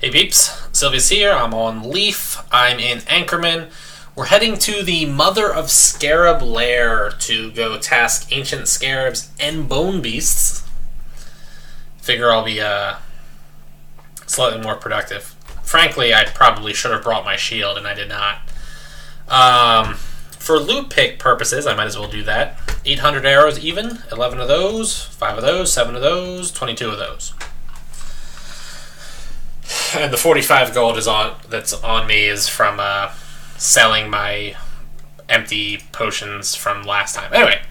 Hey peeps, Sylvia's here. I'm on Leaf. I'm in Anchorman. We're heading to the Mother of Scarab Lair to go task ancient scarabs and bone beasts. Figure I'll be slightly more productive. Frankly, I probably should have brought my shield, and I did not. For loot pick purposes, I might as well do that. 800 arrows even, 11 of those, 5 of those, 7 of those, 22 of those. And the 45 gold that's on me is from selling my empty potions from last time. Anyway,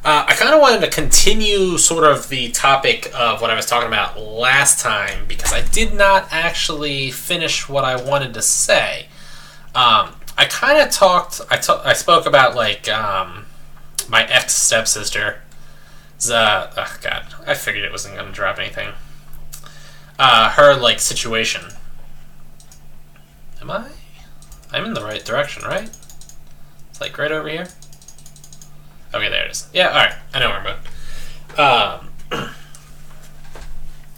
I kind of wanted to continue sort of the topic of what I was talking about last time because I did not actually finish what I wanted to say. I kind of I spoke about like my ex-stepsister. Oh god, I figured it wasn't going to drop anything. Her like situation. Am I? I'm in the right direction, right? It's like right over here. Okay, there it is. Yeah, all right. I know where I'm going.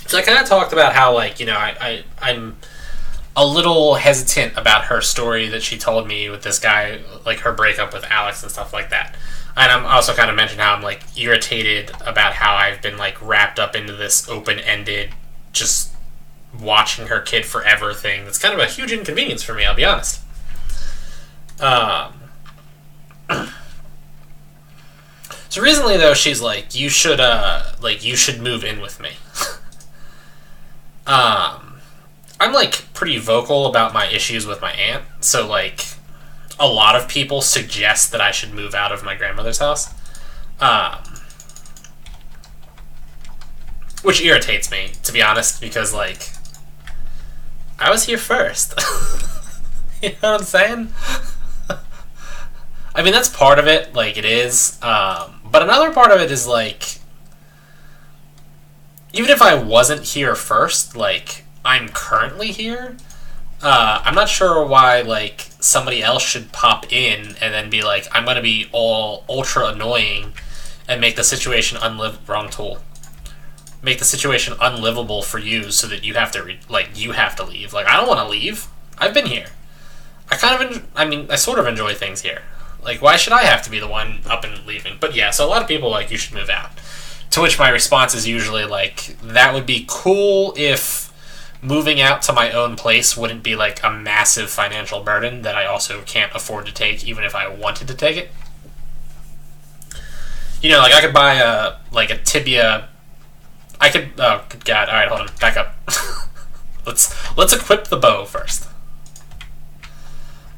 So I kind of talked about how like I'm a little hesitant about her story that she told me with this guy, like her breakup with Alex and stuff like that. And I'm also kind of mentioned how I'm like irritated about how I've been like wrapped up into this open-ended, just watching her kid forever thing. That's kind of a huge inconvenience for me, I'll be honest. So recently though, she's like, you should move in with me. I'm like pretty vocal about my issues with my aunt, so like a lot of people suggest that I should move out of my grandmother's house. Which irritates me, to be honest, because like I was here first. You know what I'm saying? I mean, that's part of it, like it is. But another part of it is like, even if I wasn't here first, like I'm currently here. I'm not sure why like somebody else should pop in and then be like, I'm gonna be all ultra annoying and make the situation make the situation unlivable for you so that you have to leave. Like, I don't want to leave. I've been here. I sort of enjoy things here. Like, why should I have to be the one up and leaving? But yeah, so a lot of people are like, you should move out. To which my response is usually like, that would be cool if moving out to my own place wouldn't be like a massive financial burden that I also can't afford to take even if I wanted to take it. You know, like I could buy a Tibia. Oh, good God. Alright, hold on. Back up. Let's equip the bow first.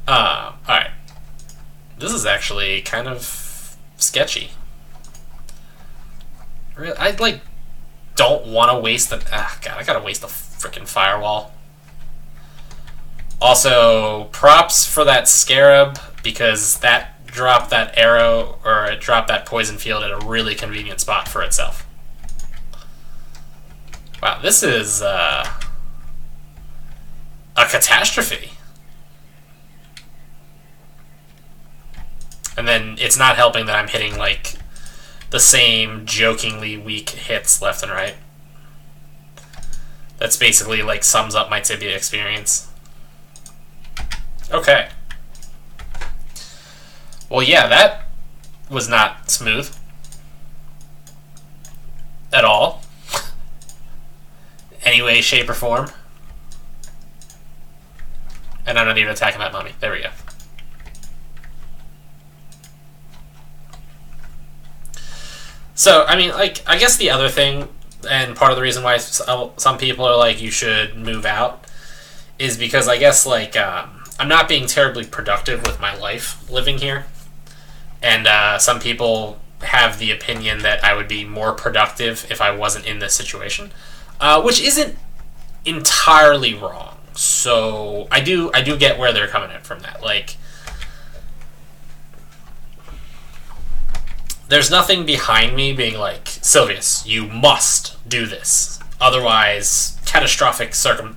Alright. This is actually kind of sketchy. Really, I, like, don't want to waste the... God, I gotta waste the freaking firewall. Also, props for that scarab, because that dropped that arrow, or it dropped that poison field at a really convenient spot for itself. Wow, this is a catastrophe. And then it's not helping that I'm hitting like the same jokingly weak hits left and right. That's basically like sums up my Tibia experience. Okay. Well, yeah, that was not smooth at all. Any way, shape, or form. And I'm not even attacking that mummy. There we go. So, I mean, like, I guess the other thing, and part of the reason why some people are like, you should move out, is because I guess, like, I'm not being terribly productive with my life living here. And some people have the opinion that I would be more productive if I wasn't in this situation. Which isn't entirely wrong. So I do get where they're coming at from that. Like, there's nothing behind me being like, Sylvius, you must do this. Otherwise, catastrophic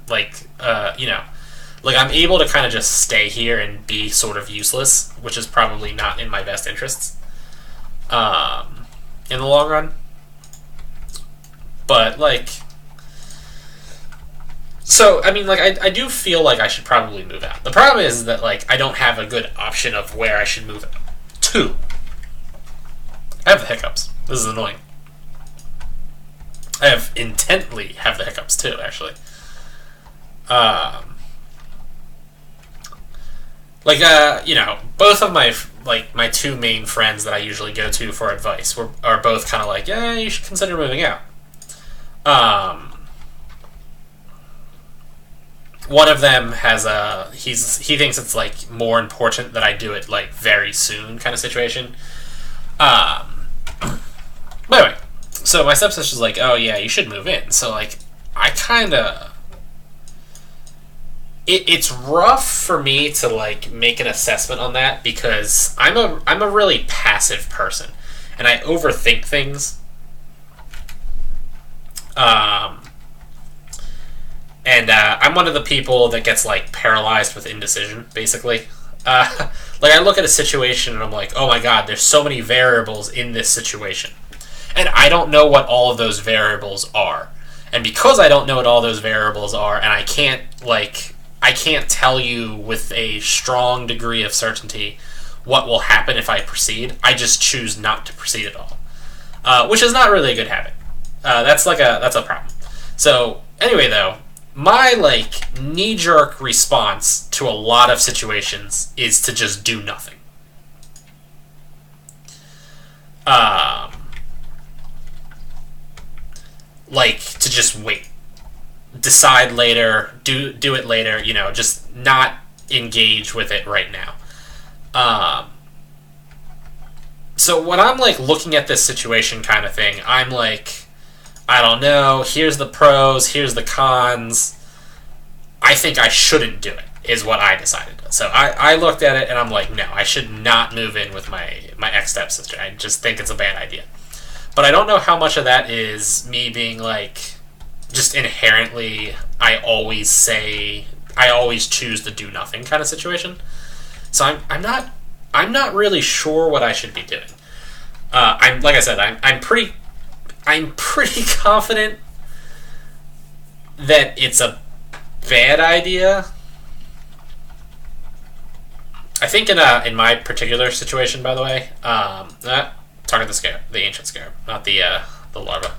like I'm able to kind of just stay here and be sort of useless, which is probably not in my best interests in the long run. But like, So, I mean, like, I do feel like I should probably move out. The problem is that, like, I don't have a good option of where I should move to. I have the hiccups. This is annoying. I intently have the hiccups, too, actually. You know, both of my two main friends that I usually go to for advice are both kind of like, yeah, you should consider moving out. One of them has he thinks it's like more important that I do it like very soon kind of situation. But anyway, so my stepsister's like, oh yeah, you should move in. So like, I kind of, it's rough for me to like make an assessment on that because I'm a really passive person and I overthink things. And I'm one of the people that gets like paralyzed with indecision, basically. Like I look at a situation and I'm like, oh my god, there's so many variables in this situation. And I don't know what all of those variables are. And because I don't know what all those variables are, and I can't tell you with a strong degree of certainty what will happen if I proceed, I just choose not to proceed at all. Which is not really a good habit. That's a problem. So, anyway though, my like knee-jerk response to a lot of situations is to just do nothing. Like to just wait, decide later, do it later. You know, just not engage with it right now. So when I'm like looking at this situation kind of thing, I'm like, I don't know, here's the pros, here's the cons. I think I shouldn't do it, is what I decided. So I looked at it and I'm like, no, I should not move in with my ex-stepsister. I just think it's a bad idea. But I don't know how much of that is me being like, just inherently, I always choose to do nothing kind of situation. So I'm not really sure what I should be doing. Like I said, I'm pretty confident that it's a bad idea. I think in my particular situation, by the way, talking the ancient scarab, not the larva.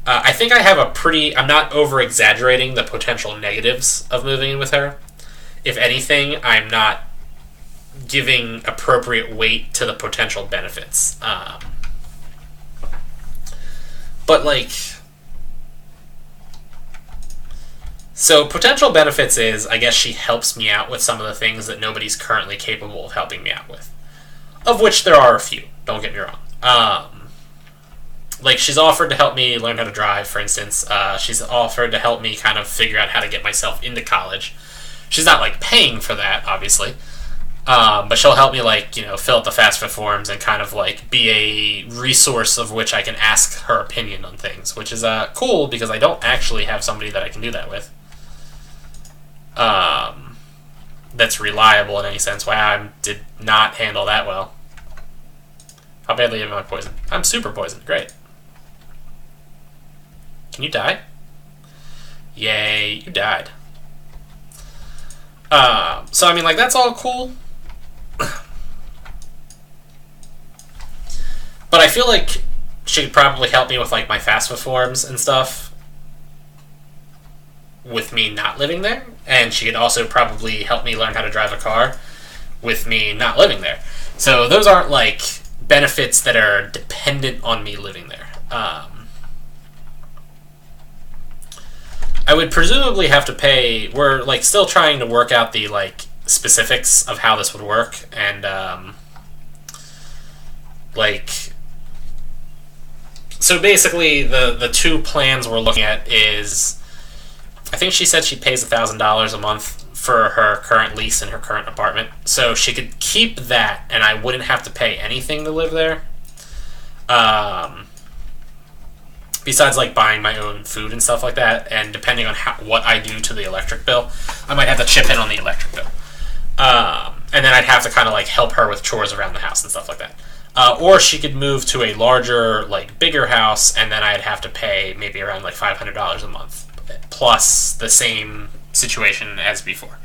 I think I have I'm not over-exaggerating the potential negatives of moving in with her. If anything, I'm not giving appropriate weight to the potential benefits. But, like... So, potential benefits is, I guess she helps me out with some of the things that nobody's currently capable of helping me out with. Of which there are a few, don't get me wrong. Like, she's offered to help me learn how to drive, for instance. She's offered to help me kind of figure out how to get myself into college. She's not, like, paying for that, obviously. But she'll help me, like, you know, fill out the FAFSA forms and kind of, like, be a resource of which I can ask her opinion on things, which is cool because I don't actually have somebody that I can do that with. That's reliable in any sense. Wow, I did not handle that well. How badly am I poisoned? I'm super poisoned. Great. Can you die? Yay, you died. So, I mean, like, that's all cool. But I feel like she could probably help me with, like, my FAFSA forms and stuff with me not living there. And she could also probably help me learn how to drive a car with me not living there. So those aren't, like, benefits that are dependent on me living there. I would presumably have to pay... We're, like, still trying to work out the, like, specifics of how this would work. And, like... So basically, the two plans we're looking at is... I think she said she pays $1,000 a month for her current lease in her current apartment. So she could keep that, and I wouldn't have to pay anything to live there. Besides, like, buying my own food and stuff like that, and depending on what I do to the electric bill, I might have to chip in on the electric bill. And then I'd have to kind of, like, help her with chores around the house and stuff like that. Or she could move to a larger, like, bigger house, and then I'd have to pay maybe around, like, $500 a month plus the same situation as before.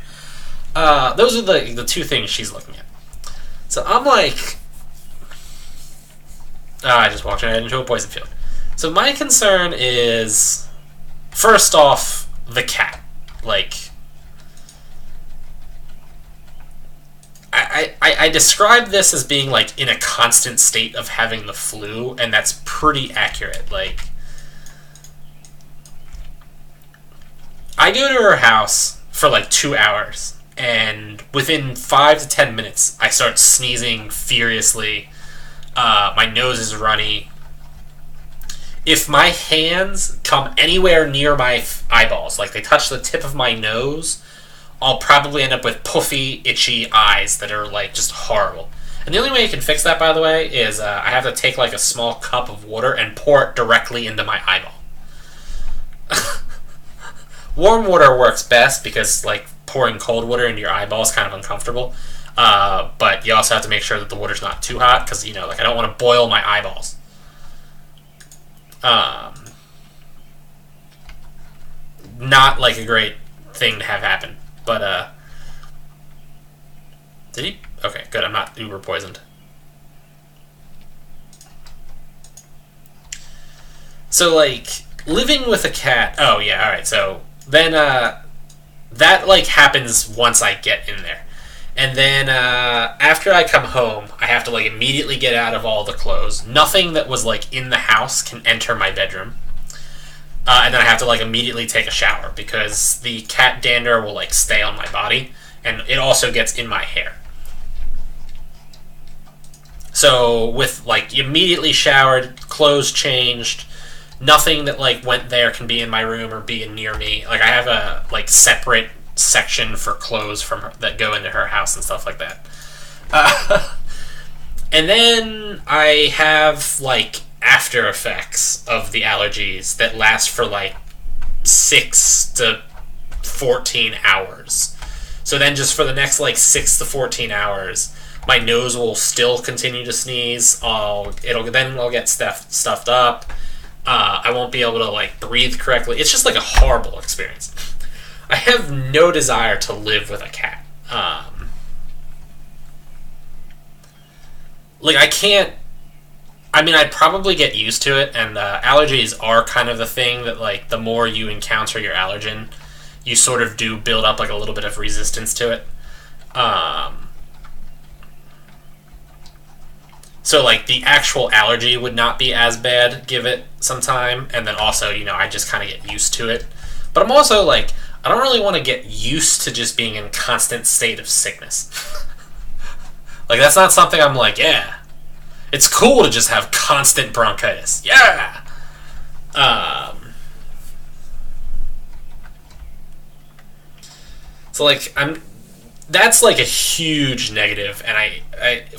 Those are the two things she's looking at. So I'm like, I just walked right into a poison field. So my concern is, first off, the cat. Like, I described this as being like in a constant state of having the flu, and that's pretty accurate. Like, I go to her house for like 2 hours, and within 5 to 10 minutes, I start sneezing furiously. My nose is runny. If my hands come anywhere near my eyeballs, like they touch the tip of my nose, I'll probably end up with puffy, itchy eyes that are like just horrible. And the only way you can fix that, by the way, is I have to take like a small cup of water and pour it directly into my eyeball. Warm water works best because like pouring cold water into your eyeball is kind of uncomfortable. But you also have to make sure that the water's not too hot because, you know, like I don't want to boil my eyeballs. Not like a great thing to have happen. But, did he? Okay, good. I'm not uber poisoned. So, like, living with a cat. Oh, yeah, alright. So, then, that, like, happens once I get in there. And then, after I come home, I have to, like, immediately get out of all the clothes. Nothing that was, like, in the house can enter my bedroom. And then I have to, like, immediately take a shower because the cat dander will, like, stay on my body. And it also gets in my hair. So, with, like, immediately showered, clothes changed, nothing that, like, went there can be in my room or be near me. Like, I have a, like, separate section for clothes from her, that go into her house and stuff like that. And then I have, like, after effects of the allergies that last for like 6 to 14 hours. So then just for the next like 6 to 14 hours, my nose will still continue to sneeze. I'll get stuffed up. I won't be able to like breathe correctly. It's just like a horrible experience. I have no desire to live with a cat. Like I can't. I mean, I'd probably get used to it, and allergies are kind of the thing that, like, the more you encounter your allergen, you sort of do build up, like, a little bit of resistance to it. So, like, the actual allergy would not be as bad, give it some time, and then also, you know, I just kind of get used to it. But I'm also, like, I don't really want to get used to just being in a constant state of sickness. Like, that's not something I'm like, yeah. It's cool to just have constant bronchitis. Yeah! So, like, that's, like, a huge negative, and I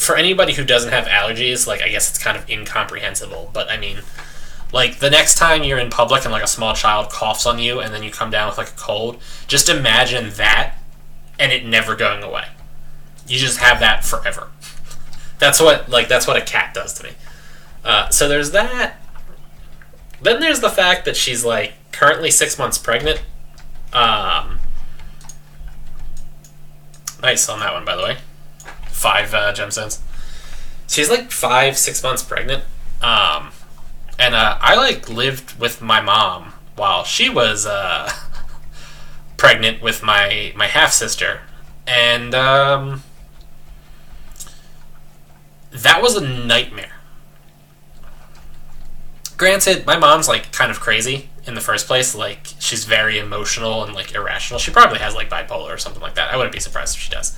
for anybody who doesn't have allergies, like, I guess it's kind of incomprehensible, but, I mean, like, the next time you're in public and, like, a small child coughs on you, and then you come down with, like, a cold, just imagine that, and it never going away. You just have that forever. That's what a cat does to me. So there's that. Then there's the fact that she's like currently 6 months pregnant. Nice on that one, by the way. 5 gemstones. She's like 5-6 months pregnant. And I like lived with my mom while she was pregnant with my half sister, and that was a nightmare. Granted, my mom's like kind of crazy in the first place. Like, she's very emotional and like irrational. She probably has like bipolar or something like that. I wouldn't be surprised if she does.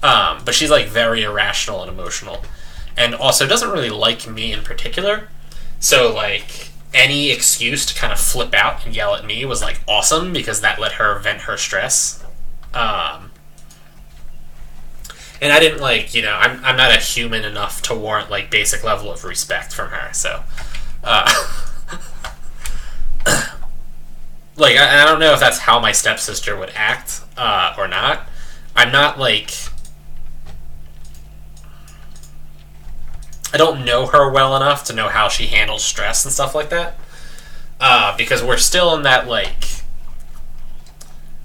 But she's like very irrational and emotional, and also doesn't really like me in particular. So like any excuse to kind of flip out and yell at me was like awesome because that let her vent her stress. And I didn't like, you know, I'm not a human enough to warrant like basic level of respect from her. So, like, I don't know if that's how my stepsister would act or not. I'm not like, I don't know her well enough to know how she handles stress and stuff like that. Because we're still in that like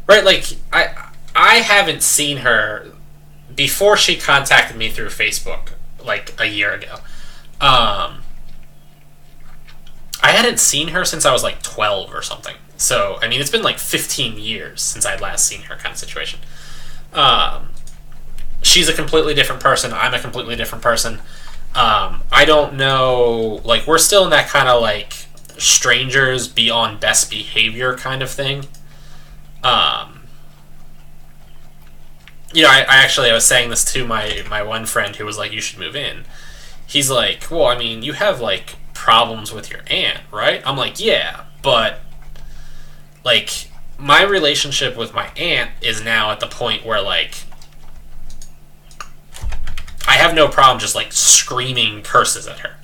right? Like I haven't seen her before she contacted me through Facebook like a year ago. I hadn't seen her since I was like 12 or something. So, I mean, it's been like 15 years since I'd last seen her, kind of situation. She's a completely different person. I'm a completely different person. I don't know, like, we're still in that kind of like strangers be on best behavior kind of thing. I was saying this to my one friend who was like, you should move in. He's like, well, I mean, you have like problems with your aunt, right? I'm like, yeah, but like my relationship with my aunt is now at the point where like I have no problem just like screaming curses at her.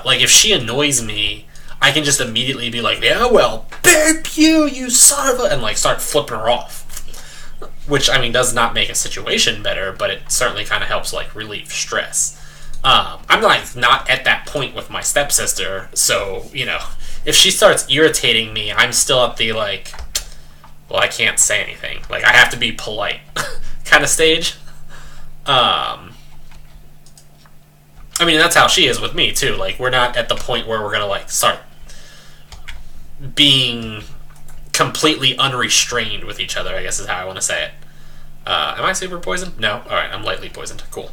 Like if she annoys me, I can just immediately be like, yeah, well, babe, you son of a, and like start flipping her off. Which, I mean, does not make a situation better, but it certainly kind of helps like relieve stress. I'm like not at that point with my stepsister, so if she starts irritating me, I'm still at the like, well, I can't say anything. Like I have to be polite kind of stage. I mean, that's how she is with me too. Like we're not at the point where we're gonna like start being completely unrestrained with each other, I guess is how I want to say it. Am I super poisoned? No? Alright, I'm lightly poisoned. Cool.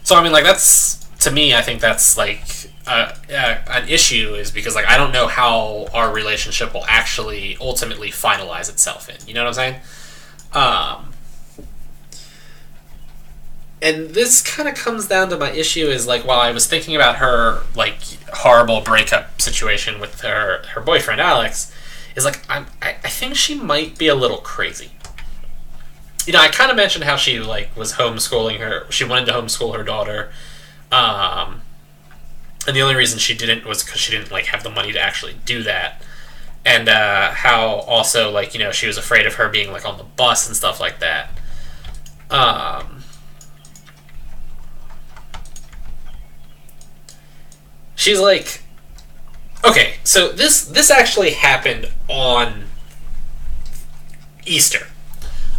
So, I mean, like, that's, to me, I think that's, like, an issue is because, like, I don't know how our relationship will actually ultimately finalize itself in. You know what I'm saying? And this kind of comes down to my issue is, like, while I was thinking about her, like, horrible breakup situation with her boyfriend, Alex, is, like, I think she might be a little crazy. I kind of mentioned how she, like, was homeschooling her. She wanted to homeschool her daughter. And the only reason she didn't was because she didn't, like, have the money to actually do that. And how also, like, she was afraid of her being, like, on the bus and stuff like that. She's like, okay, so this actually happened on Easter.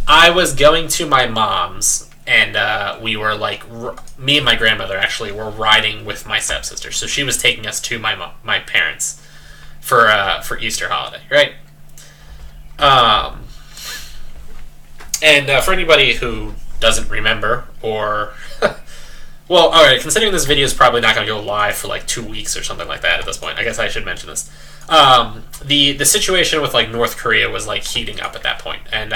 I was going to my mom's, and we were like, me and my grandmother actually were riding with my stepsister. So she was taking us to my parents for Easter holiday, right? And for anybody who doesn't remember or well, alright, considering this video is probably not going to go live for like 2 weeks or something like that at this point, I guess I should mention this. The situation with like North Korea was like heating up at that point. And,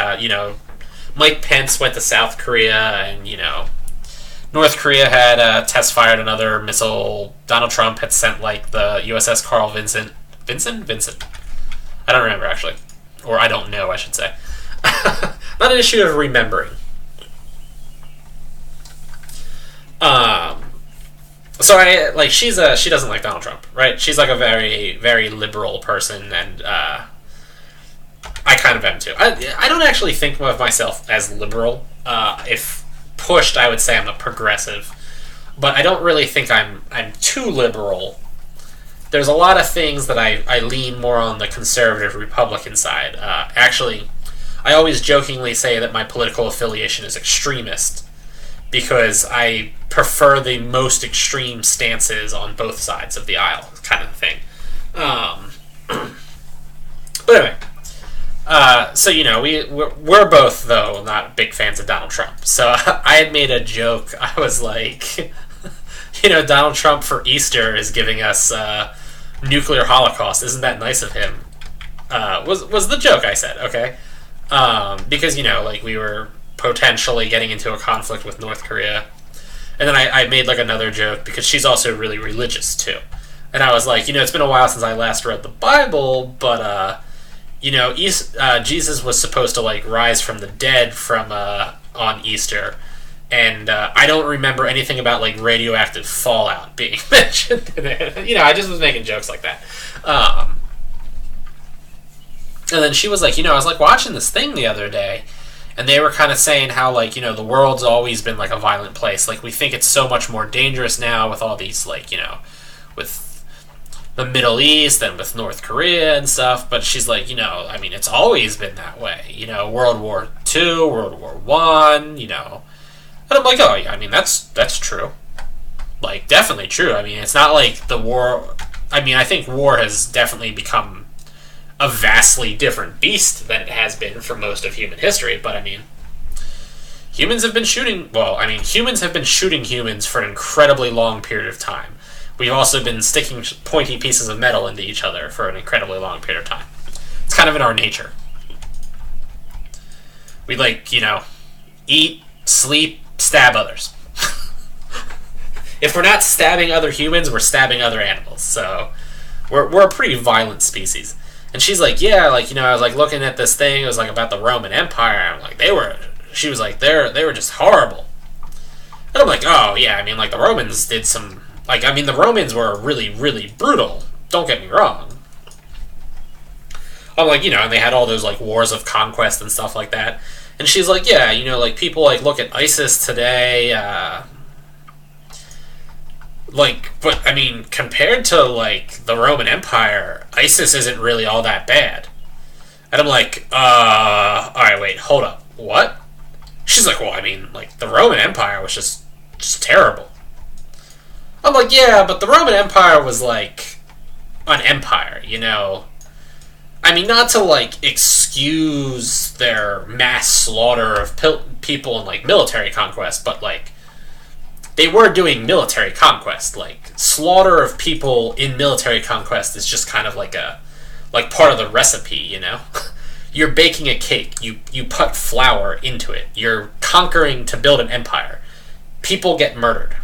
Mike Pence went to South Korea and, North Korea had test fired another missile. Donald Trump had sent like the USS Carl Vincent. Vincent? I don't remember actually. Or I don't know, I should say. Not an issue of remembering. So she doesn't like Donald Trump, right? She's like a very, very liberal person, and I kind of am too. I don't actually think of myself as liberal. If pushed, I would say I'm a progressive, but I don't really think I'm too liberal. There's a lot of things that I lean more on the conservative Republican side. Actually, I always jokingly say that my political affiliation is extremist, because I prefer the most extreme stances on both sides of the aisle, kind of thing. But anyway, so we're both though not big fans of Donald Trump. So I had made a joke. I was like, Donald Trump for Easter is giving us nuclear holocaust. Isn't that nice of him? Was the joke I said? Okay, because we were potentially getting into a conflict with North Korea. And then I made like another joke because she's also really religious too. And I was like, it's been a while since I last read the Bible, but Jesus was supposed to like rise from the dead from on Easter, and I don't remember anything about like radioactive fallout being mentioned in it. I just was making jokes like that. And then she was like, I was like watching this thing the other day, and they were kind of saying how, like, the world's always been, like, a violent place. Like, we think it's so much more dangerous now with all these, like, with the Middle East and with North Korea and stuff, but she's like, I mean, it's always been that way. World War II, World War One, And I'm like, oh, yeah, I mean, that's true. Like, definitely true. I mean, it's not like the war... I mean, I think war has definitely become a vastly different beast than it has been for most of human history, but I mean... Humans have been shooting humans for an incredibly long period of time. We've also been sticking pointy pieces of metal into each other for an incredibly long period of time. It's kind of in our nature. We eat, sleep, stab others. If we're not stabbing other humans, we're stabbing other animals. So we're a pretty violent species. And she's like, yeah, I was looking at this thing. It was about the Roman Empire. I'm like, she was like, they were just horrible. And I'm like, oh yeah, I mean, the Romans did some, the Romans were really, really brutal. Don't get me wrong. I'm like, and they had all those wars of conquest and stuff like that. And she's like, yeah, people look at ISIS today, but I mean, compared to the Roman Empire, ISIS isn't really all that bad. And I'm like, alright, wait, hold up, what? She's like, well, I mean, the Roman Empire was just terrible. I'm like, yeah, but the Roman Empire was an empire, I mean, not to excuse their mass slaughter of people in military conquest, but they were doing military conquest. Slaughter of people in military conquest is just kind of part of the recipe, You're baking a cake. You put flour into it. You're conquering to build an empire. People get murdered.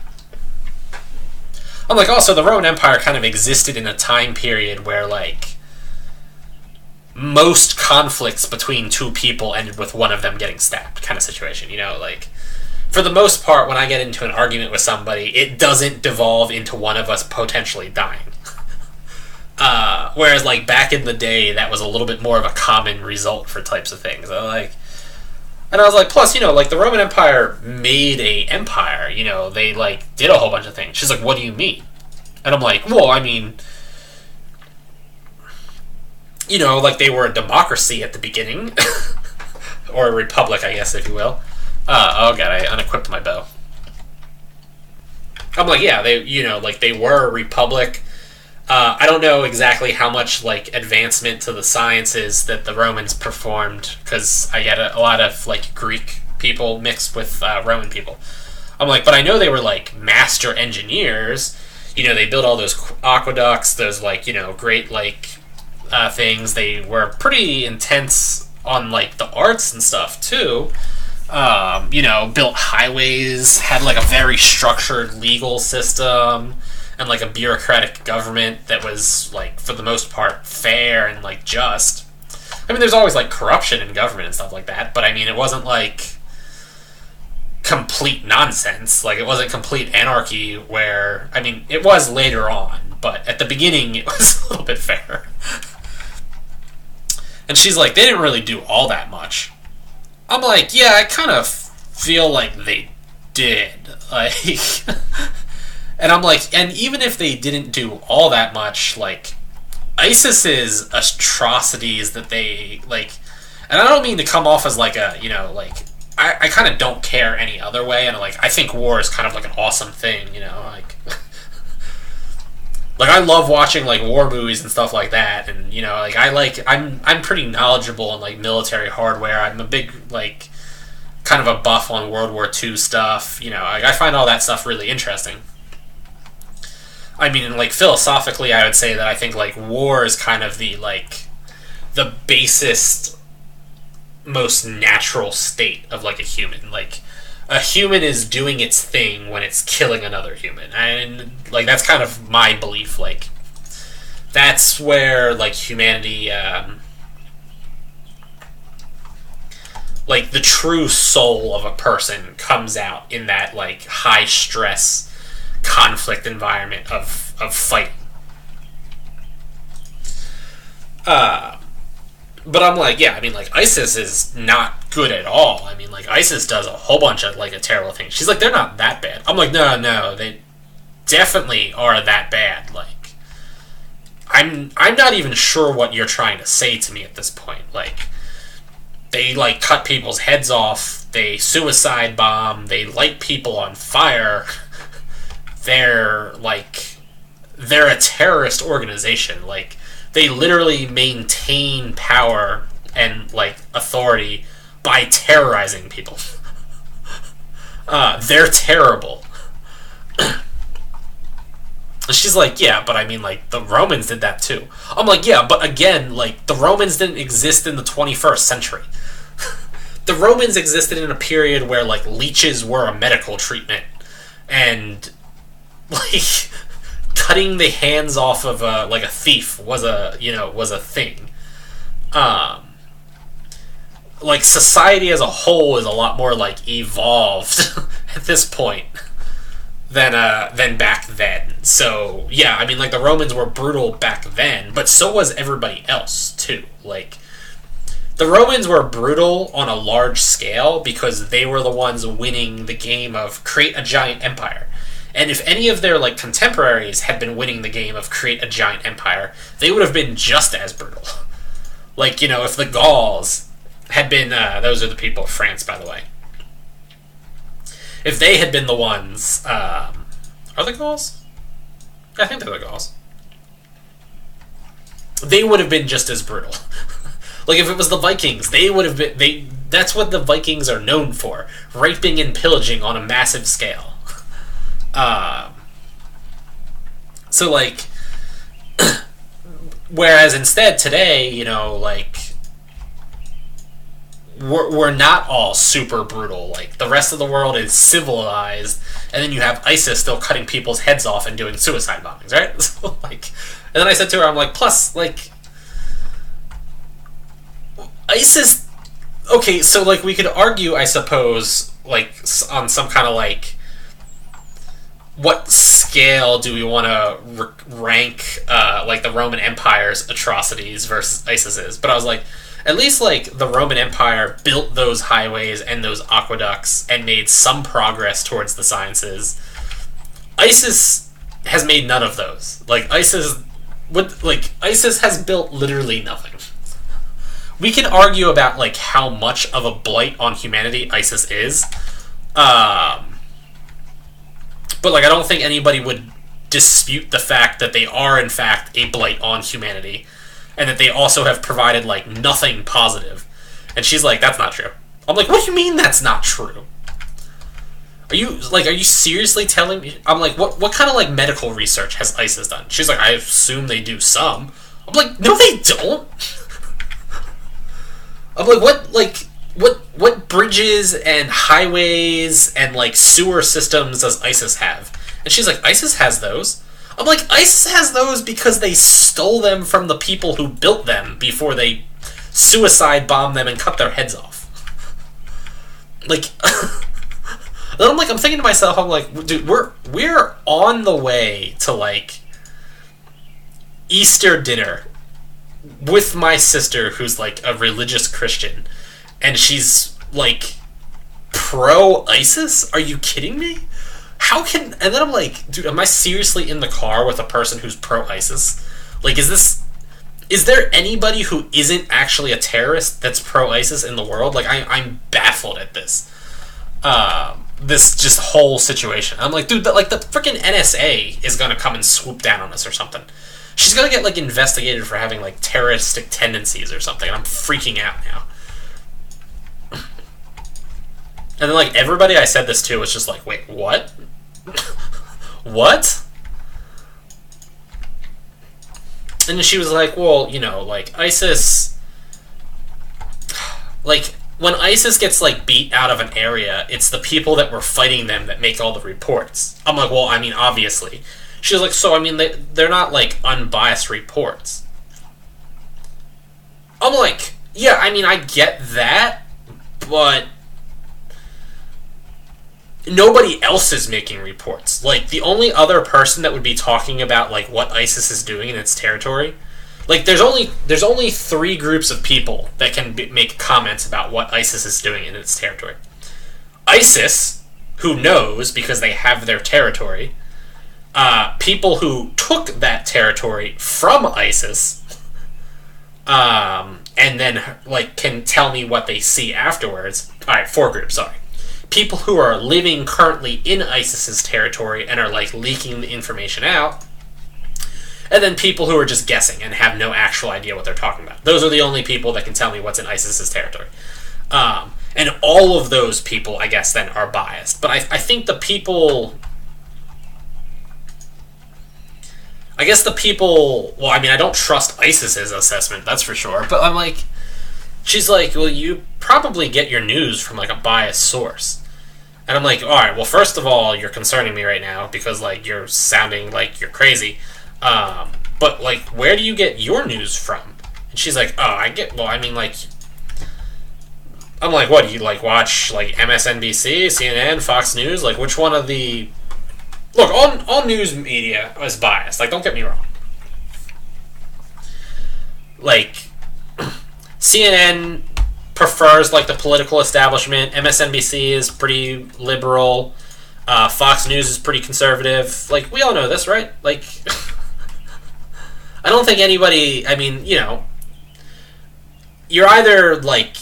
I'm like, also, the Roman Empire kind of existed in a time period where, most conflicts between two people ended with one of them getting stabbed kind of situation, for the most part, when I get into an argument with somebody, it doesn't devolve into one of us potentially dying. Whereas, back in the day, that was a little bit more of a common result for types of things. And I was like, plus, the Roman Empire made a empire, they, did a whole bunch of things. She's like, what do you mean? And I'm like, well, I mean, they were a democracy at the beginning. Or a republic, I guess, if you will. Oh god, I unequipped my bow. I'm like, yeah, they were a republic. I don't know exactly how much advancement to the sciences that the Romans performed, because I get a lot of Greek people mixed with Roman people. I'm like, but I know they were master engineers. They built all those aqueducts, those great things. They were pretty intense on the arts and stuff too. Built highways, had a very structured legal system, and a bureaucratic government that was for the most part fair and just. I mean, there's always corruption in government and stuff like that, but I mean, it wasn't complete nonsense. It wasn't complete anarchy where, I mean, it was later on, but at the beginning it was a little bit fair. And she's like, they didn't really do all that much. I'm like, yeah, I kind of feel like they did. And I'm like, and even if they didn't do all that much, ISIS's atrocities that they, and I don't mean to come off as I kind of don't care any other way, and I think war is kind of an awesome thing, I love watching war movies and stuff like that, and I'm pretty knowledgeable in military hardware. I'm a big kind of a buff on World War II stuff. I find all that stuff really interesting. I mean, philosophically, I would say that I think war is kind of the basest, most natural state of a human. A human is doing its thing when it's killing another human, and that's kind of my belief. That's where humanity, the true soul of a person comes out in that high stress conflict environment of fighting. But I'm yeah, I mean, ISIS is not good at all. I mean, ISIS does a whole bunch of, a terrible things. She's they're not that bad. I'm no, they definitely are that bad. I'm not even sure what you're trying to say to me at this point. Like, they, like, cut people's heads off, they suicide bomb, they light people on fire. They're a terrorist organization. Like, they literally maintain power and, like, authority by terrorizing people. They're terrible. She's like, yeah, but I mean, like, the Romans did that too. I'm like, yeah, but again, like, the Romans didn't exist in the 21st century. The Romans existed in a period where, like, leeches were a medical treatment, and, like, cutting the hands off of a thief was a thing. Like, society as a whole is a lot more, like, evolved at this point than back then. So, yeah, I mean, like, the Romans were brutal back then, but so was everybody else, too. Like, the Romans were brutal on a large scale because they were the ones winning the game of create a giant empire. And if any of their, like, contemporaries had been winning the game of create a giant empire, they would have been just as brutal. Like, you know, if the Gauls had been, those are the people of France, by the way. If they had been the ones, are the Gauls? I think they're the Gauls. They would have been just as brutal. Like, if it was the Vikings, they would have been, that's what the Vikings are known for. Raping and pillaging on a massive scale. So, like, whereas instead today, you know, like, we're not all super brutal. Like, the rest of the world is civilized, and then you have ISIS still cutting people's heads off and doing suicide bombings, right? So, like, and then I said to her, I'm like, plus, like, ISIS, okay, so, like, we could argue, I suppose, like, on some kind of, like, what scale do we want to rank, like, the Roman Empire's atrocities versus ISIS's? But I was like, at least, like, the Roman Empire built those highways and those aqueducts and made some progress towards the sciences. ISIS has made none of those. Like, ISIS has built literally nothing. We can argue about, like, how much of a blight on humanity ISIS is. But, like, I don't think anybody would dispute the fact that they are, in fact, a blight on humanity. And that they also have provided, like, nothing positive. And she's like, that's not true. I'm like, what do you mean that's not true? Are you seriously telling me? I'm like, what kind of, like, medical research has ISIS done? She's like, I assume they do some. I'm like, no, they don't. I'm like, what bridges and highways and, like, sewer systems does ISIS have? And she's like, ISIS has those. I'm like, ISIS has those because they stole them from the people who built them before they suicide bombed them and cut their heads off. Like, then I'm thinking to myself, I'm like, dude, we're on the way to, like, Easter dinner with my sister, who's, like, a religious Christian, and she's, like, pro-ISIS? Are you kidding me? How can... And then I'm like, dude, am I seriously in the car with a person who's pro-ISIS? Like, is there anybody who isn't actually a terrorist that's pro-ISIS in the world? Like, I'm baffled at this. This just whole situation. I'm like, dude, the freaking NSA is gonna come and swoop down on us or something. She's gonna get, like, investigated for having, like, terroristic tendencies or something, and I'm freaking out now. And then, like, everybody I said this to was just like, wait, what? What? And then she was like, well, you know, like, ISIS... Like, when ISIS gets, like, beat out of an area, it's the people that were fighting them that make all the reports. I'm like, well, I mean, obviously. She was like, so, I mean, they're not, like, unbiased reports. I'm like, yeah, I mean, I get that, but... nobody else is making reports. Like, the only other person that would be talking about, like, what ISIS is doing in its territory, like, there's only 3 groups of people that can make comments about what ISIS is doing in its territory. ISIS, who knows because they have their territory. people who took that territory from ISIS, and then like can tell me what they see afterwards. All right, 4 groups. Sorry, people who are living currently in ISIS's territory and are like leaking the information out, and then people who are just guessing and have no actual idea what they're talking about. Those are the only people that can tell me what's in ISIS's territory. And all of those people, I guess, then are biased. But I think the people... I guess the people... Well, I mean, I don't trust ISIS's assessment, that's for sure. But I'm like... She's like, well, you probably get your news from, like, a biased source. And I'm like, alright, well, first of all, you're concerning me right now because, like, you're sounding like you're crazy. But, like, where do you get your news from? And she's like, oh, I mean, like... I'm like, what, do you, like, watch, like, MSNBC, CNN, Fox News? Like, which one of the... Look, all news media is biased. Like, don't get me wrong. Like, CNN prefers, like, the political establishment. MSNBC is pretty liberal. Fox News is pretty conservative. Like, we all know this, right? Like, I don't think anybody... I mean, you know... You're either, like...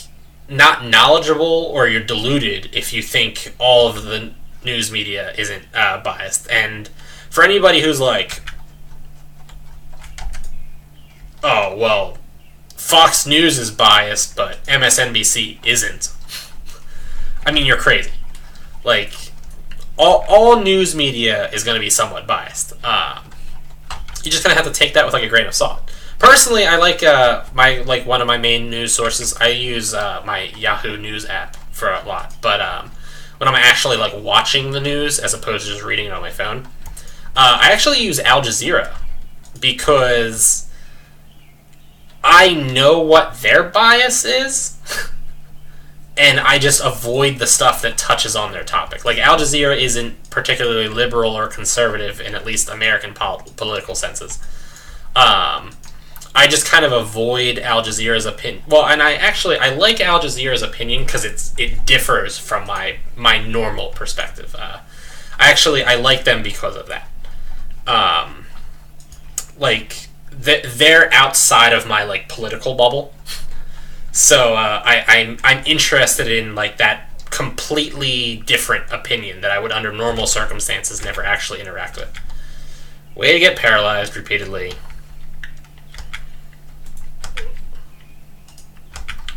not knowledgeable or you're deluded if you think all of the news media isn't biased. And for anybody who's like, oh, well, Fox News is biased but MSNBC isn't, I mean, you're crazy. Like, all news media is going to be somewhat biased. You're just going to have to take that with like a grain of salt. Personally, I like one of my main news sources. I use my Yahoo News app for a lot, but when I'm actually like watching the news as opposed to just reading it on my phone, I actually use Al Jazeera because I know what their bias is, and I just avoid the stuff that touches on their topic. Like, Al Jazeera isn't particularly liberal or conservative in at least American political senses. I just kind of avoid Al Jazeera's opinion. Well, and I like Al Jazeera's opinion because it differs from my normal perspective. I like them because of that. Like, they're outside of my like political bubble, so I'm interested in like that completely different opinion that I would under normal circumstances never actually interact with. Way to get paralyzed repeatedly.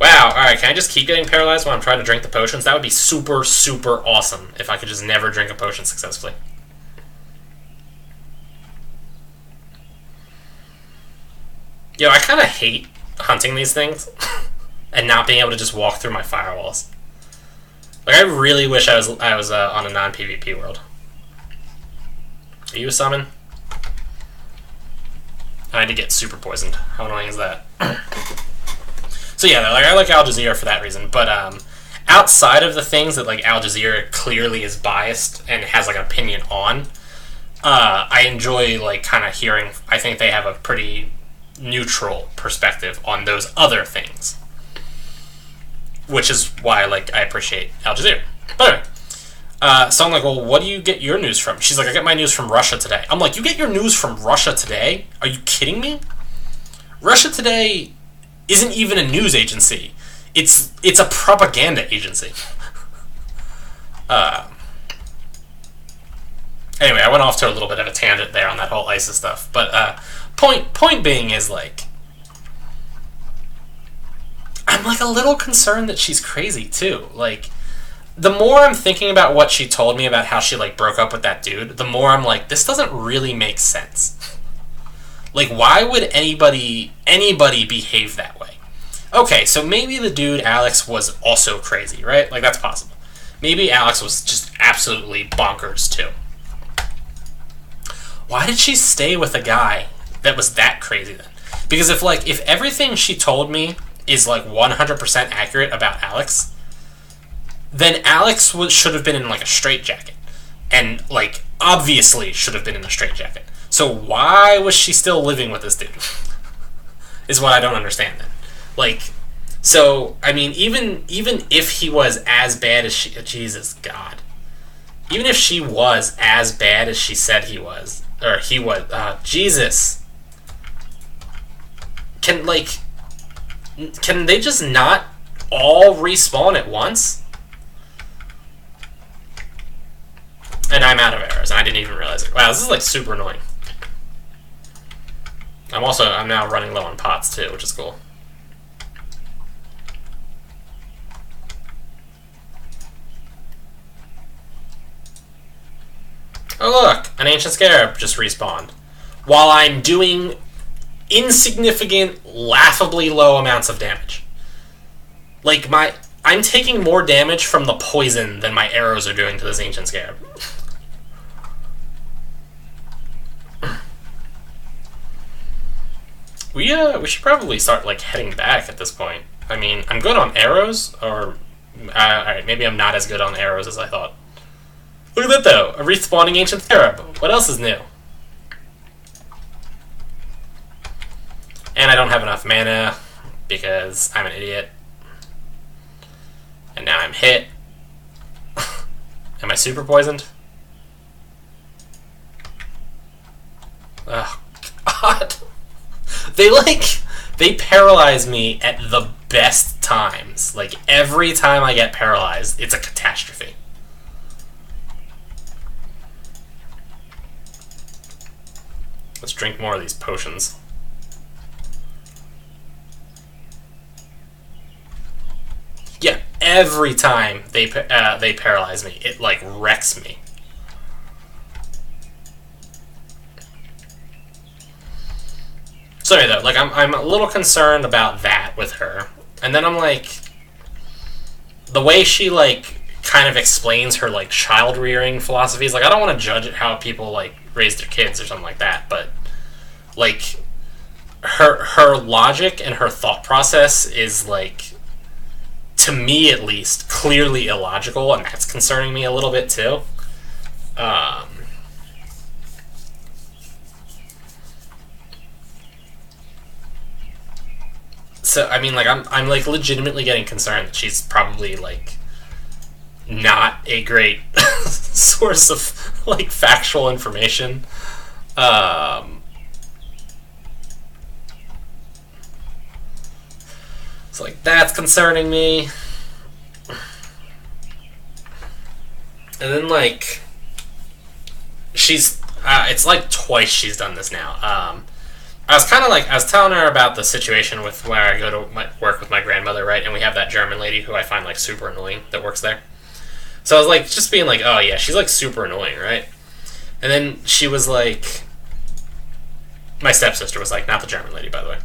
Wow, alright, can I just keep getting paralyzed while I'm trying to drink the potions? That would be super, super awesome if I could just never drink a potion successfully. Yo, I kind of hate hunting these things and not being able to just walk through my firewalls. Like, I really wish I was on a non-PvP world. Are you a summon? I had to get super poisoned. How annoying is that? So yeah, like, I like Al Jazeera for that reason, but outside of the things that like Al Jazeera clearly is biased and has like an opinion on, I enjoy like kind of hearing. I think they have a pretty neutral perspective on those other things, which is why like I appreciate Al Jazeera. But anyway, so I'm like, well, what do you get your news from? She's like, I get my news from Russia Today. I'm like, you get your news from Russia Today? Are you kidding me? Russia Today isn't even a news agency. It's a propaganda agency. Anyway, I went off to a little bit of a tangent there on that whole ISIS stuff. But point being is, like, I'm like a little concerned that she's crazy too. Like, the more I'm thinking about what she told me about how she like broke up with that dude, the more I'm like, this doesn't really make sense. Like, why would anybody behave that way? Okay, so maybe the dude, Alex, was also crazy, right? Like, that's possible. Maybe Alex was just absolutely bonkers, too. Why did she stay with a guy that was that crazy, then? Because if everything she told me is, like, 100% accurate about Alex, then Alex should have been in, like, a straitjacket. And, like, obviously should have been in a straitjacket. So why was she still living with this dude? Is what I don't understand then. Like, so, I mean, even if he was as bad as she... Jesus, God. even if she was as bad as she said he was, or he was, Jesus. Can they just not all respawn at once? And I'm out of arrows, and I didn't even realize it. Wow, this is like super annoying. I'm now running low on pots too, which is cool. Oh look, an ancient scarab just respawned. While I'm doing insignificant, laughably low amounts of damage. Like, I'm taking more damage from the poison than my arrows are doing to this ancient scarab. We should probably start, like, heading back at this point. I mean, I'm good on arrows, or... alright, maybe I'm not as good on arrows as I thought. Look at that, though! A respawning ancient scarab. What else is new? And I don't have enough mana, because I'm an idiot. And now I'm hit. Am I super poisoned? Oh, God. They paralyze me at the best times. Like, every time I get paralyzed, it's a catastrophe. Let's drink more of these potions. Yeah, every time they paralyze me, it, like, wrecks me. Sorry though, like I'm a little concerned about that with her. And then I'm like, the way she like kind of explains her like child rearing philosophies, like I don't want to judge how people like raise their kids or something like that, but like her logic and her thought process is like, to me at least, clearly illogical, and that's concerning me a little bit too. So I mean, like I'm like legitimately getting concerned that she's probably like not a great source of like factual information. So like that's concerning me. And then like she's it's like twice she's done this now. I was kind of like, I was telling her about the situation with where I go to work with my grandmother, right? And we have that German lady who I find like super annoying that works there. So I was like, just being like, oh yeah, she's like super annoying, right? And then she was like, my stepsister was like, not the German lady, by the way.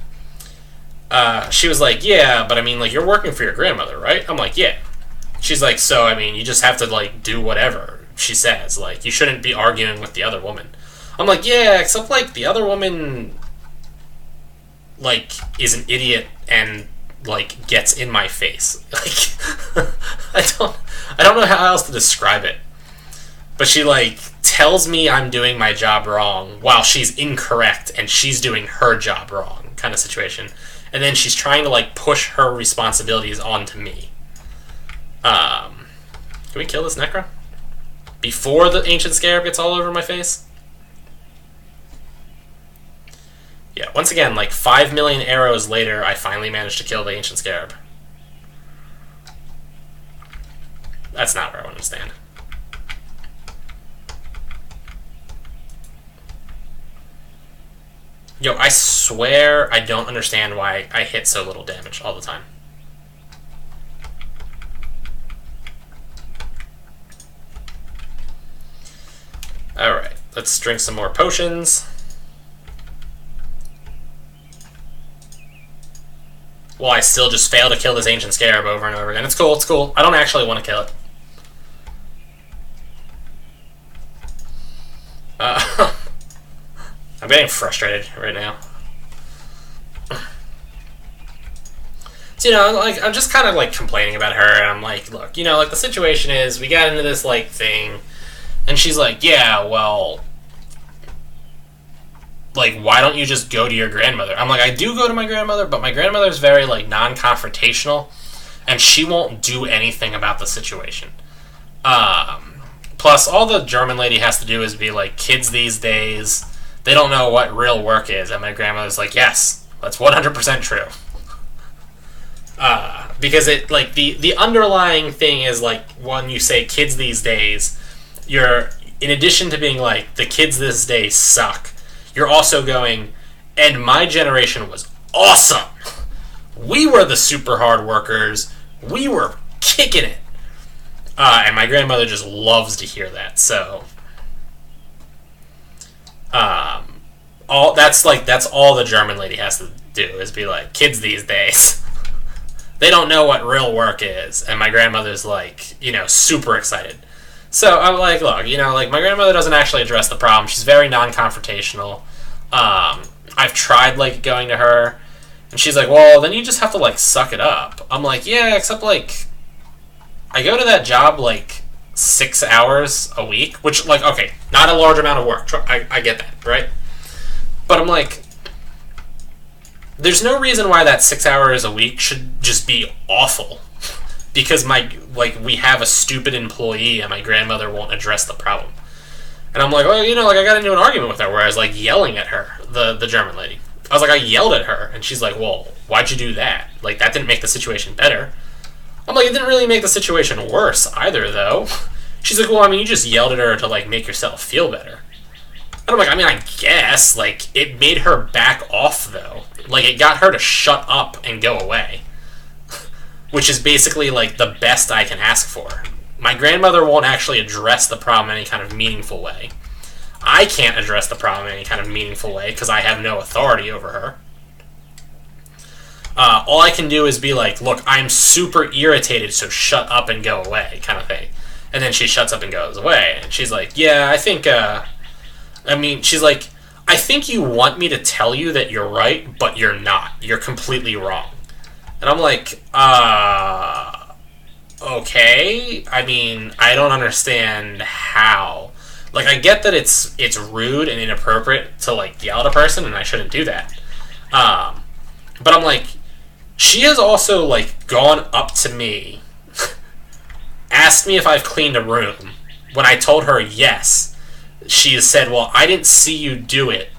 She was like, yeah, but I mean, like, you're working for your grandmother, right? I'm like, yeah. She's like, so, I mean, you just have to, like, do whatever she says. Like, you shouldn't be arguing with the other woman. I'm like, yeah, except, like, the other woman, like, is an idiot and, like, gets in my face. Like, I don't know how else to describe it. But she, like, tells me I'm doing my job wrong while she's incorrect and she's doing her job wrong, kind of situation. And then she's trying to, like, push her responsibilities onto me. Can we kill this Necro? Before the Ancient Scarab gets all over my face? Yeah, once again, like, 5 million arrows later, I finally managed to kill the Ancient Scarab. That's not where I want to stand. Yo, I swear I don't understand why I hit so little damage all the time. Alright, let's drink some more potions. Well, I still just fail to kill this Ancient Scarab over and over again. It's cool, it's cool. I don't actually want to kill it. I'm getting frustrated right now. So, you know, like, I'm just kind of, like, complaining about her, and I'm like, look, you know, like, the situation is, we got into this, like, thing, and she's like, yeah, well, like, why don't you just go to your grandmother? I'm like, I do go to my grandmother, but my grandmother's very, like, non-confrontational, and she won't do anything about the situation. Plus, all the German lady has to do is be like, kids these days, they don't know what real work is. And my grandmother's like, yes, that's 100% true. Because it, like, the underlying thing is, like, when you say kids these days, you're, in addition to being like, the kids this day suck, you're also going, and my generation was awesome. We were the super hard workers. We were kicking it. And my grandmother just loves to hear that. So, that's all the German lady has to do is be like, kids these days, they don't know what real work is. And my grandmother's like, super excited. So I'm like, look, like, my grandmother doesn't actually address the problem. She's very non-confrontational. I've tried, like, going to her, and she's like, well, then you just have to, like, suck it up. I'm like, yeah, except, like, I go to that job, like, 6 hours a week, which, like, okay, not a large amount of work. I get that, right? But I'm like, there's no reason why that 6 hours a week should just be awful. Because we have a stupid employee and my grandmother won't address the problem. And I'm like, well, like, I got into an argument with her where I was, like, yelling at her, the German lady. I was like, I yelled at her, and she's like, well, why'd you do that? Like, that didn't make the situation better. I'm like, it didn't really make the situation worse either, though. She's like, well, I mean, you just yelled at her to, like, make yourself feel better. And I'm like, I mean, I guess, like, it made her back off, though. Like, it got her to shut up and go away. Which is basically, like, the best I can ask for. My grandmother won't actually address the problem in any kind of meaningful way. I can't address the problem in any kind of meaningful way because I have no authority over her. All I can do is be like, look, I'm super irritated, so shut up and go away, kind of thing. And then she shuts up and goes away. And she's like, yeah, I think, she's like, I think you want me to tell you that you're right, but you're not. You're completely wrong. And I'm like, okay. I mean, I don't understand how. Like, I get that it's rude and inappropriate to, like, yell at a person, and I shouldn't do that. But I'm like, she has also, like, gone up to me, asked me if I've cleaned a room. When I told her yes, she has said, well, I didn't see you do it,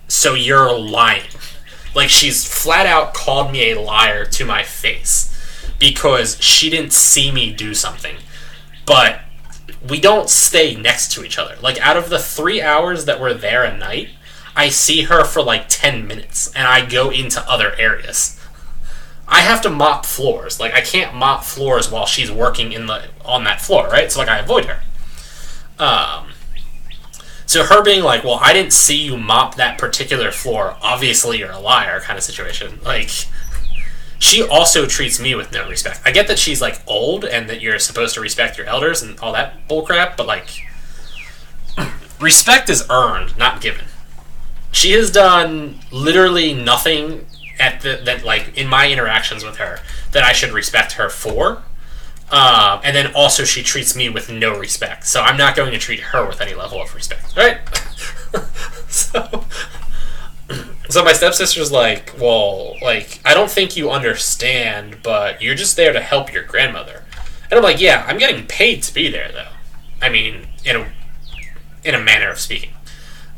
so you're lying. Like, she's flat out called me a liar to my face because she didn't see me do something. But we don't stay next to each other. Like, out of the 3 hours that we're there a night, I see her for like 10 minutes, and I go into other areas. I have to mop floors. Like, I can't mop floors while she's working on that floor, right? So, like, I avoid her. So her being like, well, I didn't see you mop that particular floor, obviously you're a liar kind of situation. Like, she also treats me with no respect. I get that she's, like, old and that you're supposed to respect your elders and all that bullcrap, but, like, respect is earned, not given. She has done literally nothing in my interactions with her that I should respect her for. And then also she treats me with no respect. So I'm not going to treat her with any level of respect, right? So my stepsister's like, well, like, I don't think you understand, but you're just there to help your grandmother. And I'm like, yeah, I'm getting paid to be there, though. I mean, in a manner of speaking.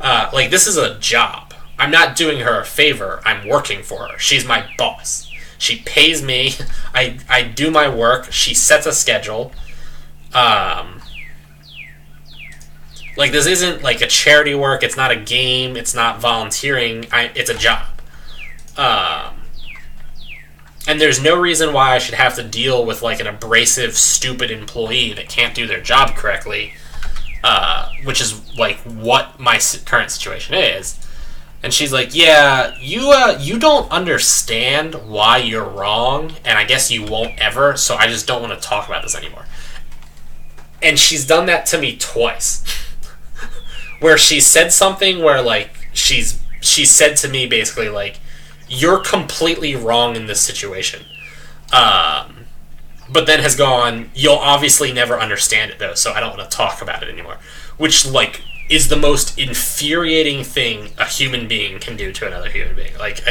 Like, this is a job. I'm not doing her a favor. I'm working for her. She's my boss. She pays me. I do my work. She sets a schedule. Like, this isn't, like, a charity work. It's not a game. It's not volunteering. It's a job. And there's no reason why I should have to deal with, like, an abrasive, stupid employee that can't do their job correctly, which is, like, what my current situation is. And she's like, yeah, you don't understand why you're wrong, and I guess you won't ever, so I just don't want to talk about this anymore. And she's done that to me twice. Where she said something where, like, she said to me basically, like, you're completely wrong in this situation. But then has gone, you'll obviously never understand it, though, so I don't want to talk about it anymore. Which, like, is the most infuriating thing a human being can do to another human being. Like,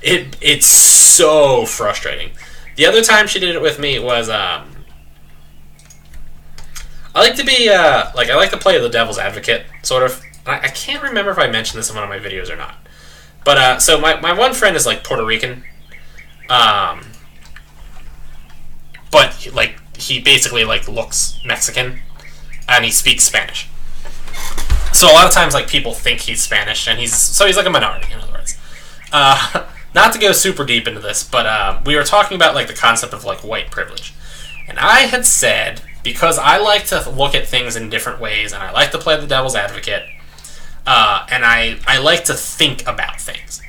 it's so frustrating. The other time she did it with me was, I like to be I like to play the devil's advocate, sort of. I can't remember if I mentioned this in one of my videos or not. But so my one friend is like Puerto Rican, but he basically like looks Mexican, and he speaks Spanish. So a lot of times like people think he's Spanish, and he's like a minority, in other words. Not to go super deep into this, but we were talking about like the concept of like white privilege, and I had said, because I like to look at things in different ways, and I like to play the devil's advocate, and I like to think about things.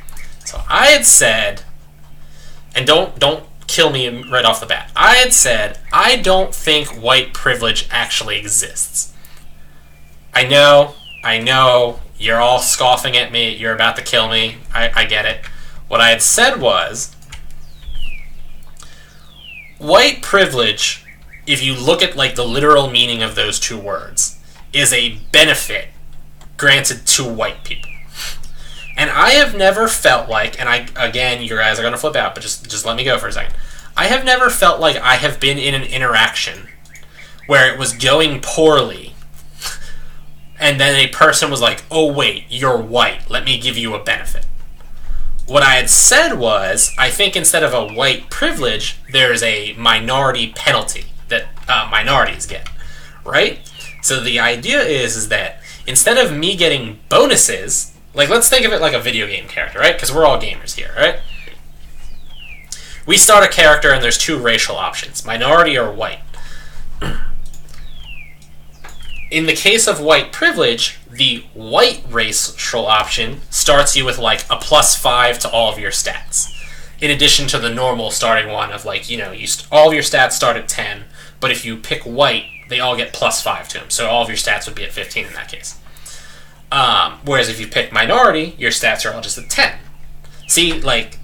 So I had said, and don't kill me right off the bat, I had said I don't think white privilege actually exists. I know, you're all scoffing at me, you're about to kill me, I get it. What I had said was, white privilege, if you look at like the literal meaning of those two words, is a benefit granted to white people. And I have never felt like, and again, you guys are going to flip out, but just let me go for a second. I have never felt like I have been in an interaction where it was going poorly, and then a person was like, oh wait, you're white, let me give you a benefit. What I had said was, I think instead of a white privilege, there's a minority penalty that minorities get, right? So the idea is that instead of me getting bonuses, like let's think of it like a video game character, right? Because we're all gamers here, right? We start a character and there's two racial options, minority or white. In the case of white privilege, the white racial option starts you with like a +5 to all of your stats, in addition to the normal starting one of like, all of your stats start at 10, but if you pick white, they all get +5 to them, so all of your stats would be at 15 in that case. Whereas if you pick minority, your stats are all just at 10. See, like,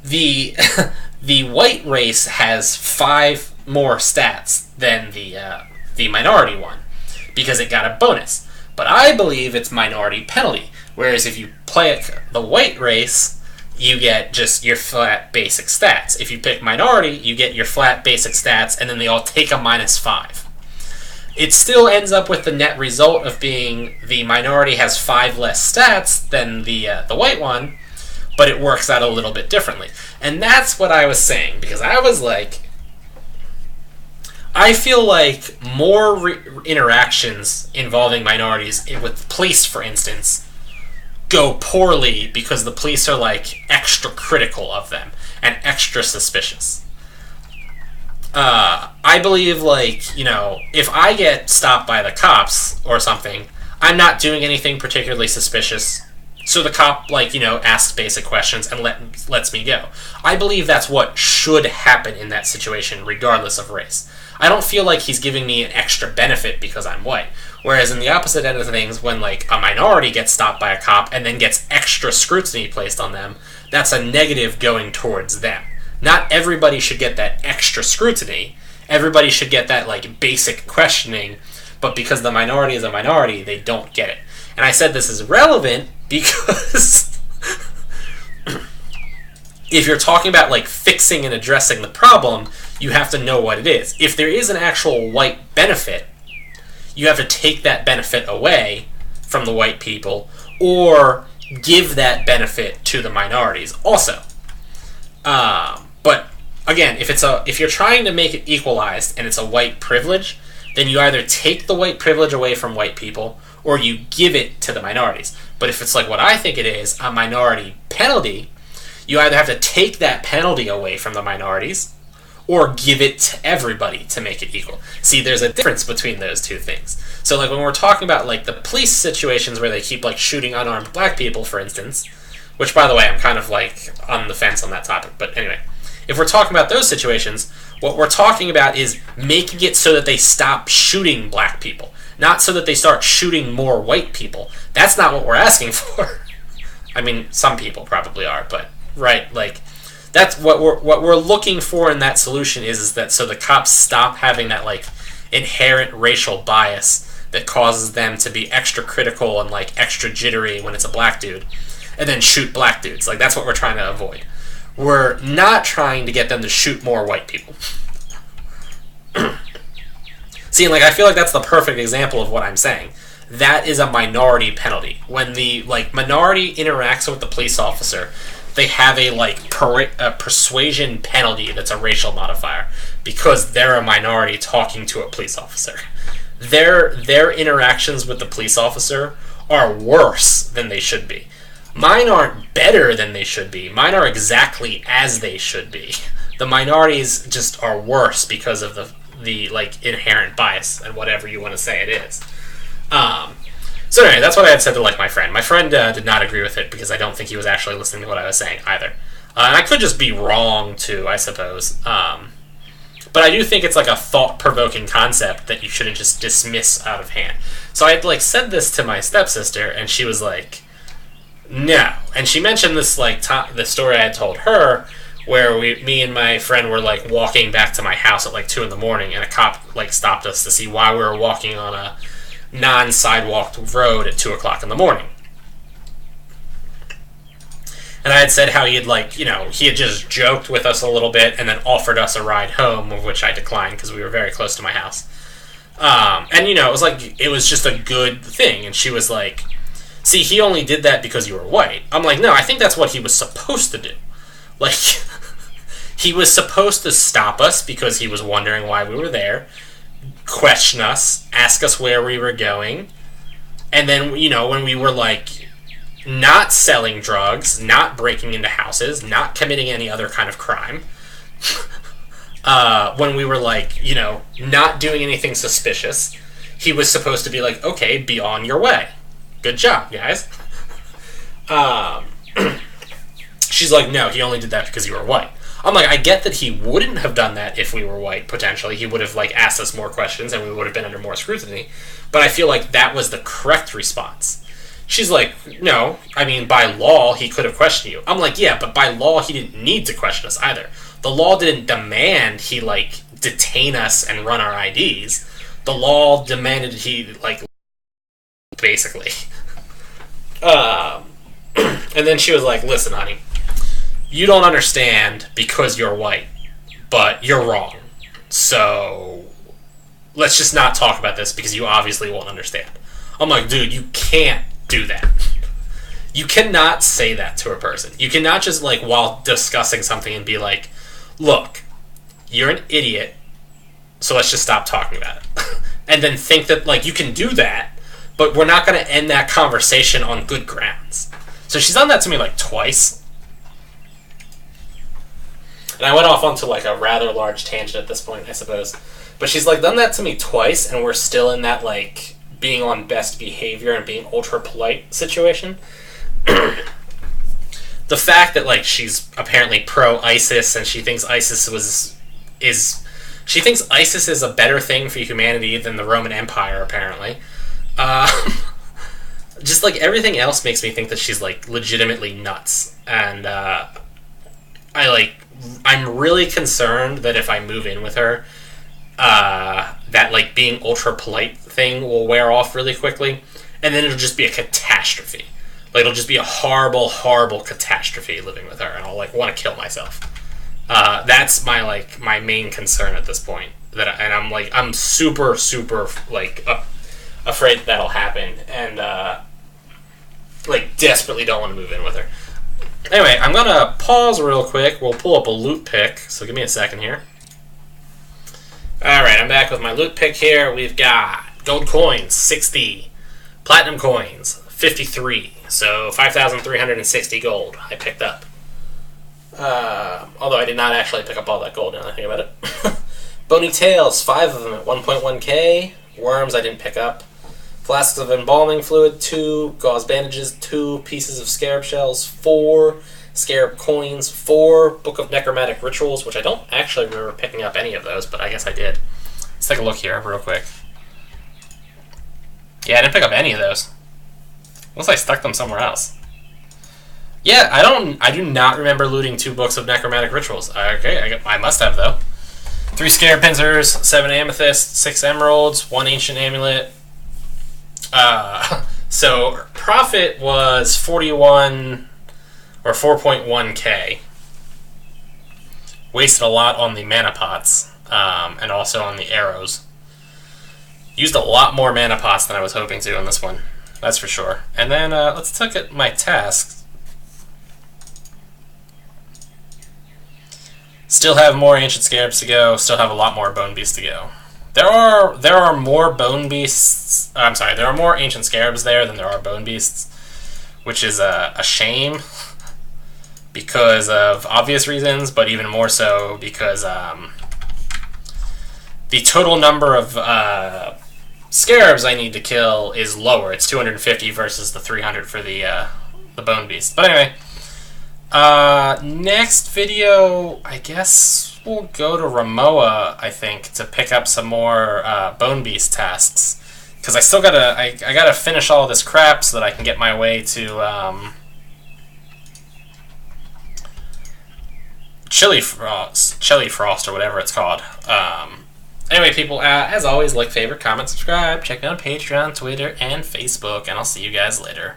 the white race has 5 more stats than the minority one, because it got a bonus. But I believe it's minority penalty, whereas if you play the white race, you get just your flat basic stats. If you pick minority, you get your flat basic stats, and then they all take a -5. It still ends up with the net result of being the minority has 5 less stats than the white one, but it works out a little bit differently. And that's what I was saying, because I was like, I feel like more interactions involving minorities with police, for instance, go poorly because the police are like extra critical of them and extra suspicious. I believe, like, if I get stopped by the cops or something, I'm not doing anything particularly suspicious, so the cop, asks basic questions and lets me go. I believe that's what should happen in that situation, regardless of race. I don't feel like he's giving me an extra benefit because I'm white. Whereas in the opposite end of things, when like a minority gets stopped by a cop and then gets extra scrutiny placed on them, that's a negative going towards them. Not everybody should get that extra scrutiny. Everybody should get that like basic questioning, but because the minority is a minority, they don't get it. And I said this is relevant because if you're talking about like fixing and addressing the problem, you have to know what it is. If there is an actual white benefit, you have to take that benefit away from the white people or give that benefit to the minorities also. But again, if you're trying to make it equalized and it's a white privilege, then you either take the white privilege away from white people or you give it to the minorities. But if it's like what I think it is, a minority penalty, you either have to take that penalty away from the minorities or give it to everybody to make it equal. See, there's a difference between those two things. So like when we're talking about like the police situations where they keep like shooting unarmed black people, for instance, which by the way, I'm kind of like on the fence on that topic, but anyway, if we're talking about those situations, what we're talking about is making it so that they stop shooting black people, not so that they start shooting more white people. That's not what we're asking for. I mean, some people probably are, but right, like that's what we're looking for in that solution is that so the cops stop having that like inherent racial bias that causes them to be extra critical and like extra jittery when it's a black dude and then shoot black dudes. Like that's what we're trying to avoid. We're not trying to get them to shoot more white people. See, like, I feel like that's the perfect example of what I'm saying. That is a minority penalty. When the, like, minority interacts with the police officer, they have a, like, a persuasion penalty that's a racial modifier because they're a minority talking to a police officer. Their interactions with the police officer are worse than they should be. Mine aren't better than they should be. Mine are exactly as they should be. The minorities just are worse because of the like inherent bias and whatever you want to say it is. So anyway, that's what I had said to like my friend. My friend did not agree with it because I don't think he was actually listening to what I was saying either. And I could just be wrong too, I suppose. But I do think it's like a thought-provoking concept that you shouldn't just dismiss out of hand. So I had like said this to my stepsister, and she was like, "No." And she mentioned this like the story I had told her, where me and my friend were like walking back to my house at like 2 a.m, and a cop like stopped us to see why we were walking on a non-sidewalked road at 2 a.m. And I had said how he had like, you know, he had just joked with us a little bit and then offered us a ride home, of which I declined because we were very close to my house. And, you know, it was just a good thing. And she was like, "See, he only did that because you were white." I'm like, "No, I think that's what he was supposed to do." Like, he was supposed to stop us because he was wondering why we were there, question us, ask us where we were going, and then, you know, when we were like not selling drugs, not breaking into houses, not committing any other kind of crime, when we were like, you know, not doing anything suspicious, he was supposed to be like, "Okay, be on your way. Good job, guys." She's like, "No, he only did that because you were white." I'm like, I get that he wouldn't have done that if we were white, potentially. He would have, like, asked us more questions and we would have been under more scrutiny. But I feel like that was the correct response. She's like, "No, I mean, by law, he could have questioned you." I'm like, "Yeah, but by law, he didn't need to question us either. The law didn't demand he, like, detain us and run our IDs. The law demanded he, like, basically." And then she was like, "Listen, honey, you don't understand because you're white, but you're wrong. So let's just not talk about this because you obviously won't understand." I'm like, "Dude, you can't do that. You cannot say that to a person. You cannot just, like, while discussing something and be like, 'Look, you're an idiot, so let's just stop talking about it.'" And then think that, like, you can do that, but we're not going to end that conversation on good grounds. So she's done that to me, like, twice. And I went off onto, like, a rather large tangent at this point, I suppose. But she's, like, done that to me twice, and we're still in that, like, being on best behavior and being ultra polite situation. The fact that, like, she's apparently pro-ISIS and she thinks ISIS she thinks ISIS is a better thing for humanity than the Roman Empire, apparently. Just, like, everything else makes me think that she's, like, legitimately nuts. And, I'm really concerned that if I move in with her, that, like, being ultra polite thing will wear off really quickly, and then it'll just be a catastrophe. Like, it'll just be a horrible, horrible catastrophe living with her, and I'll, like, want to kill myself. That's my main concern at this point. I'm super, super, like, afraid that'll happen, and, like, desperately don't want to move in with her. Anyway, I'm gonna pause real quick. We'll pull up a loot pick, so give me a second here. Alright, I'm back with my loot pick here. We've got gold coins, 60. Platinum coins, 53. So 5,360 gold I picked up. Although I did not actually pick up all that gold now that I think about it. Bony tails, 5 of them at 1.1k. Worms I didn't pick up. Flasks of embalming fluid, 2. Gauze bandages, 2. Pieces of scarab shells, 4. Scarab coins, 4. Book of necromantic rituals, which I don't actually remember picking up any of those, but I guess I did. Let's take a look here real quick. Yeah, I didn't pick up any of those. Unless I stuck them somewhere else. Yeah, I do not remember looting 2 books of necromantic rituals. Okay, I must have, though. 3 scarab pincers, 7 amethysts, 6 emeralds, 1 ancient amulet. So profit was 41 or 4.1k. Wasted a lot on the mana pots, and also on the arrows. Used a lot more mana pots than I was hoping to on this one. That's for sure. And then let's look at my tasks. Still have more Ancient Scarabs to go. Still have a lot more Bone Beasts to go. There are more Bone Beasts. I'm sorry. There are more Ancient Scarabs there than there are Bone Beasts, which is a shame because of obvious reasons, but even more so because the total number of Scarabs I need to kill is lower. It's 250 versus the 300 for the Bone Beast. But anyway. Next video, I guess we'll go to Ramoa, I think, to pick up some more Bone Beast tasks. Because I still gotta, I gotta finish all this crap so that I can get my way to, Chili Frost, or whatever it's called. Anyway, people, as always, like, favorite, comment, subscribe, check me out on Patreon, Twitter, and Facebook, and I'll see you guys later.